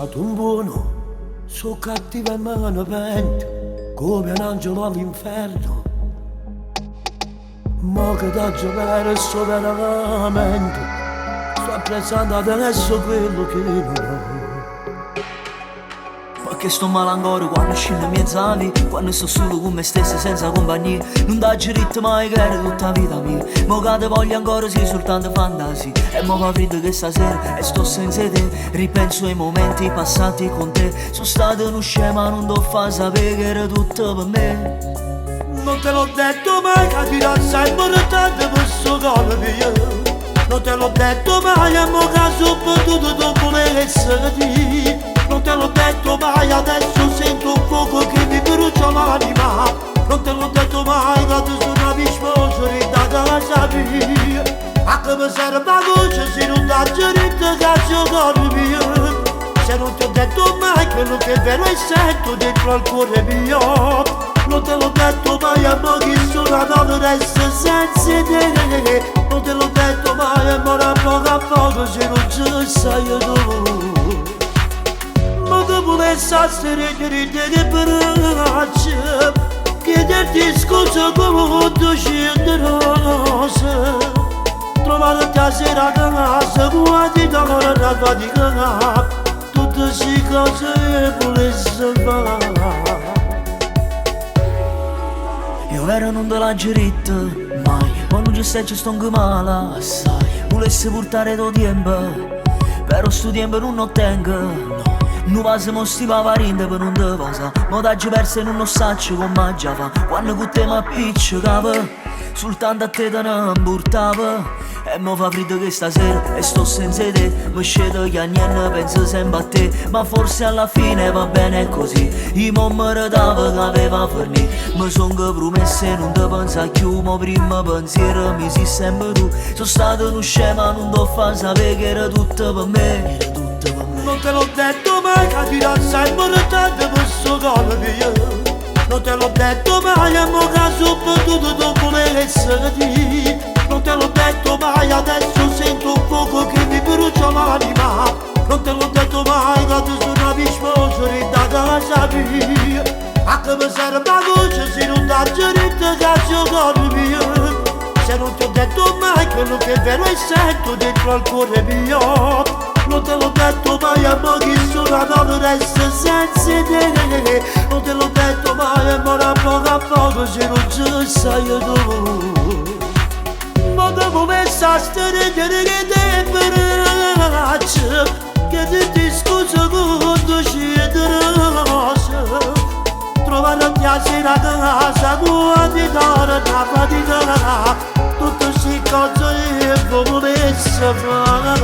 stato un buono, so cattivo e me ne pento, come un angelo all'inferno. Ma che da giocare sto veramente, sto apprezzando adesso quello che non ho. Ma che sto malangoro quando scendo i miei esami, quando sto solo con me stesso senza compagnia. Non dà diritto mai che era tutta la vita mia. Mo che te voglio ancora sì soltanto fantasia. E mo fa freddo che stasera e sto senza te. Ripenso ai momenti passati con te. Sono stato uno scema, non devo far sapere che era tutto per me. Non te l'ho detto mai che ti dà sempre tanto per sto cuore mio. Non te l'ho detto mai, a mo che soprattutto dopo le essere. Non te l'ho detto mai, adesso sento un fuoco che mi brucia l'anima. Non te l'ho detto mai, che tu sono una sposa ridata la sabbia. A che mi serve la voce se non dà diritto che sia cuore mio. Se non ti ho detto mai quello che è vero e sento dentro al cuore mio. Non te l'ho detto mai, a mo che sono andato adesso senza te. Non te l'ho detto mai, a mo a poco se non ci sai tu. Ma dopo le sassere che braccia, chiederti scusa come tu scendi rosa. Trovare a sera a casa, guardi da ora da fatica, tutte queste cose che volessi fare. Io ero non te l'ha geretta mai, ma non ci stai, ci sto anche male assai. Volessi portare tuo tempo, però sto tempo non lo tengo, no. Non va se mostri pavarinde per non te pasa. Ma da perse non lo saccio come già fa. Quando con te mi appiccicava, soltanto a te te ne importava. E mo fa freddo che stasera e sto senza te. Mi scedo che a niente penso sempre a te. Ma forse alla fine va bene così. Io mo mi redavo che aveva fornì. Mi son che promesse non te pensa più. Ma prima pensiero mi sei sempre tu. Sono stato uno scema, non t'ho fa sapere che era tutto per me. Era tutto per me. Non te l'ho detto mai che ti dà sempre tanto per sto cuore mio. Non te l'ho detto mai, a mo che soprattutto dopo le essere. Non te l'ho detto mai, adesso sento un fuoco che mi brucia l'anima. Non te l'ho detto mai, che tu sono una sposa ridata la sabbia. A che mi serve la voce se non dà diritto che sia cuore mio. Se non ti ho detto mai quello che è vero e sento dentro al cuore mio. Non te l'ho detto mai, a mo che sono andato adesso senza te. Non te l'ho detto mai, a mo a poco se non ci sai tu. Ma dopo questa storia che ti braccia, che ti scusa quando scendi rosa. Trovare a sera a casa, guardi d'ora da fatica, tutte queste cose che volessi fare.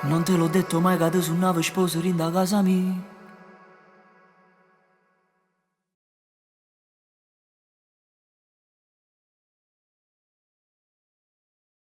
Non te l'ho detto mai che tu sono una sposa rinda a casa mia.